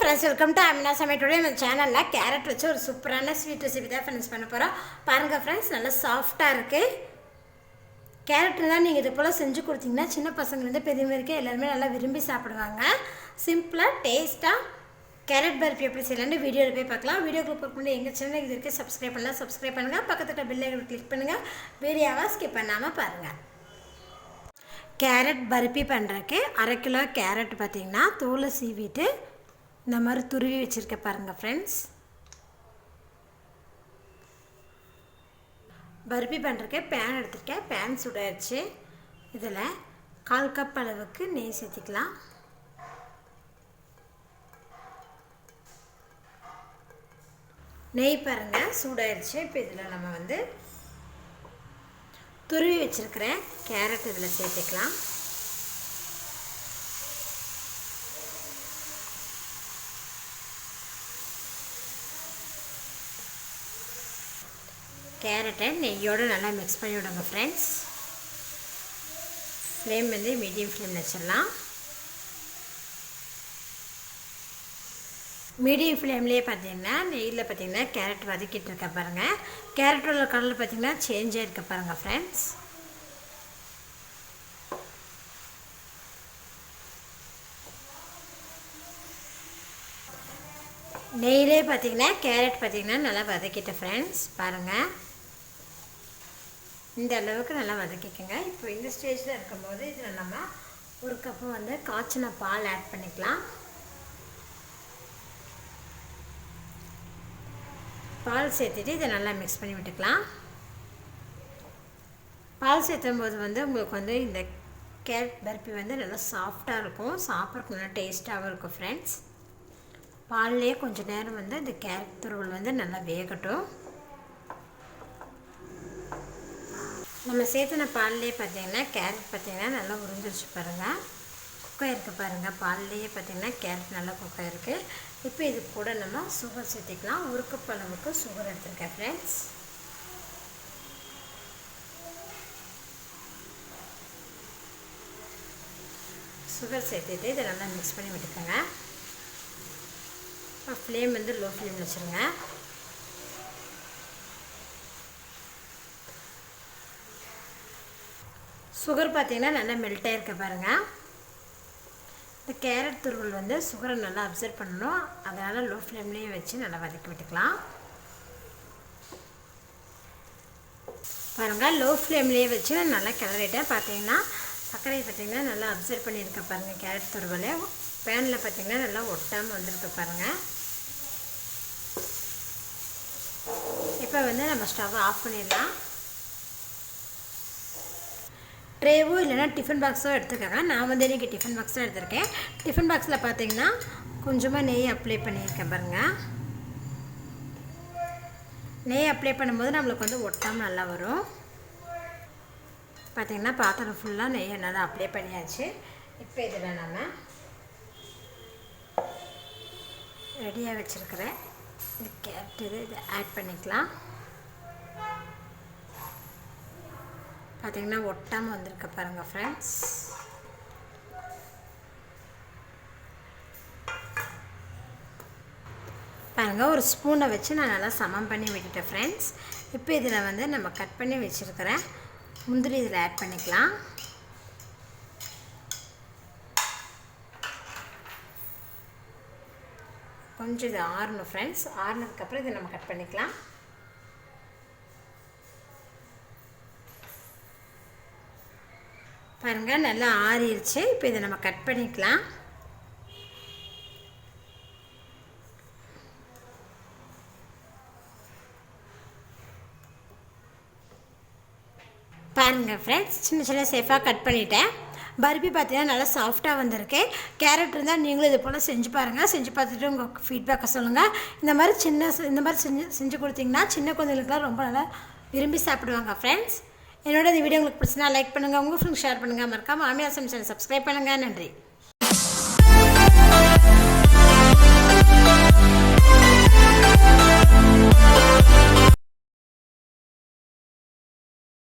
friends, welcome to Aamina Samayal. Today my channel la carrot vechu or superana sweet recipe da friends panna porom. Parunga friends, nalla soft ah irukku. Carrot la neenga idu pola senju koduthinga chinna pasanga irundha pediyavanga varaikku ellarume nalla virumbi saapiduvanga. Simple ah taste ah carrot burfi eppadi seiyalaanu video la poi paakalam. Video ku pokum enga channel ku irukku subscribe pannala subscribe pannunga. பக்கத்துல bell icon click பண்ணுங்க. வீடியோவை skip பண்ணாம பாருங்க. Carrot barfi பண்ணுறதுக்கு 1/2 kilo carrot பார்த்திங்கன்னா தோலை சீவிட்டு இந்த மாதிரி துருவி வச்சுருக்க பாருங்கள் ஃப்ரெண்ட்ஸ். பர்பி பண்ணுறதுக்கு பேன் எடுத்துருக்கேன். பேன் சுடாச்சு. இதில் 1/4 கப் அளவுக்கு நெய் சேர்த்திக்கலாம். நெய் பாருங்கள் சூடாயிடுச்சு. இப்போ இதில் நம்ம வந்து துருவி வச்சுருக்கிறேன் கேரட் இதில் சேர்த்துக்கலாம். கேரட்டை நெய்யோடு நல்லா மிக்ஸ் பண்ணி விடுங்க ஃப்ரெண்ட்ஸ். ஃப்ளேம் வந்து மீடியம் ஃப்ளேமில் வச்சிடலாம். மீடியம் ஃப்ளேம்லேயே பார்த்தீங்கன்னா நெய்யில் பார்த்தீங்கன்னா கேரட் வதக்கிட்டு இருக்க பாருங்கள். கேரட்டோட கலர் பார்த்தீங்கன்னா சேஞ்சாக இருக்க பாருங்கள் ஃப்ரெண்ட்ஸ். நெய்யிலே பார்த்தீங்கன்னா கேரட் பார்த்தீங்கன்னா நல்லா வதக்கிட்டேன் ஃப்ரெண்ட்ஸ். பாருங்கள் இந்த அளவுக்கு நல்லா வதக்கிக்கோங்க. இப்போ இந்த ஸ்டேஜில் இருக்கும்போது இதில் நம்ம 1 கப்பு வந்து காய்ச்சின பால் ஆட் பண்ணிக்கலாம். பால் சேர்த்துட்டு இதை நல்லா மிக்ஸ் பண்ணி விட்டுக்கலாம். பால் சேர்த்தும் போது வந்து உங்களுக்கு வந்து இந்த கேரட் பர்பி வந்து நல்லா சாஃப்டாக இருக்கும். சாப்பிட்றதுக்கு நல்லா டேஸ்ட்டாகவும் இருக்கும் ஃப்ரெண்ட்ஸ். பால்லேயே கொஞ்சம் நேரம் வந்து இந்த கேரட் துருவல் வந்து நல்லா வேகட்டும். நம்ம சேர்த்துன பால்லேயே பார்த்தீங்கன்னா கேரட் பார்த்தீங்கன்னா நல்லா உறிஞ்சிருச்சு பாருங்கள். குக்காக இருக்குது பாருங்கள். பால்லேயே பார்த்தீங்கன்னா கேரட் நல்லா குக்காக இருக்குது. இப்போ இது கூட நம்ம சுகர் சேர்த்திக்கலாம். 1 கப் அளவுக்கு சுகர் எடுத்துருக்கேன் ஃப்ரெண்ட்ஸ். சுகர் சேர்த்துட்டு இதை நல்லா மிக்ஸ் பண்ணி விட்டுக்கோங்க. ஃப்ளேம் வந்து லோ ஃப்ளேமில் வச்சுருங்க. சுகர் பார்த்திங்கன்னா நல்லா மெல்ட் ஆகிருக்க பாருங்கள். இந்த கேரட் துருவல் வந்து சுகரை நல்லா அப்சர்வ் பண்ணணும். அதனால் லோ ஃப்ளேம்லேயே வச்சு நல்லா வதக்கி விட்டுக்கலாம். பாருங்கள் லோ ஃப்ளேம்லேயே வச்சு நான் நல்லா கிளறிட்டேன். பார்த்தீங்கன்னா சர்க்கரை பார்த்திங்கன்னா நல்லா அப்சர்வ் பண்ணியிருக்க பாருங்கள். கேரட் துருவல் பேனில் பார்த்திங்கன்னா நல்லா ஒட்டாமல் வந்திருக்க பாருங்கள். இப்போ வந்து நம்ம ஸ்டவ்வை ஆஃப் பண்ணிடலாம். ட்ரேவோ இல்லைனா டிஃபன் பாக்ஸோ எடுத்துக்கோங்க. நான் வந்து இன்றைக்கி டிஃபன் பாக்ஸ் தான் எடுத்திருக்கேன். டிஃபன் பாக்ஸில் பார்த்தீங்கன்னா கொஞ்சமாக நெய் அப்ளை பண்ணியிருக்கேன் பாருங்கள். நெய் அப்ளை பண்ணும்போது நம்மளுக்கு வந்து ஒட்டாமல் நல்லா வரும். பார்த்திங்கன்னா பாத்திரம் ஃபுல்லாக நெய்யை நல்லா அப்ளை பண்ணியாச்சு. இப்போ இதில் நம்ம ரெடியாக வச்சுருக்கிறேன் இந்த கேரட் இதை ஆட் பண்ணிக்கலாம். பார்த்திங்கன்னா ஒட்டாமல் வந்திருக்க பாருங்கள் ஃப்ரெண்ட்ஸ். பாருங்கள் ஒரு ஸ்பூனை வச்சு நான் நல்லா சமம் பண்ணி விட்டுட்டேன் ஃப்ரெண்ட்ஸ். இப்போ இதில் வந்து நம்ம கட் பண்ணி வச்சுருக்கிறேன் முந்திரி இதில் ஆட் பண்ணிக்கலாம். கொஞ்சம் இது ஆறணும் ஃப்ரெண்ட்ஸ். ஆறுனதுக்கப்புறம் இதை நம்ம கட் பண்ணிக்கலாம். பாருங்கள் நல்லா ஆறிடுச்சு. இப்போ இதை நம்ம கட் பண்ணிக்கலாம். பாருங்கள் ஃப்ரெண்ட்ஸ் சின்ன சின்ன சேஃபாக கட் பண்ணிட்டேன். பர்பி பார்த்தீங்கன்னா நல்லா சாஃப்டாக வந்திருக்கு. கேரட் இருந்தால் நீங்களும் இது போல் செஞ்சு பாருங்கள். செஞ்சு பார்த்துட்டு உங்கள் ஃபீட்பேக்கை சொல்லுங்கள். இந்த மாதிரி செஞ்சு கொடுத்தீங்கன்னா சின்ன குழந்தைகளுக்குலாம் ரொம்ப நல்லா விரும்பி சாப்பிடுவாங்க ஃப்ரெண்ட்ஸ். என்னோட இந்த வீடியோ உங்களுக்கு பிடிச்சினா லைக் பண்ணுங்கள். உங்கள் ஃப்ரெண்ட்ஸ் ஷேர் பண்ணுங்கள். மறக்காமல் ஆமினா சமையல் சேனல் சப்ஸ்கிரைப் பண்ணுங்கள். நன்றி.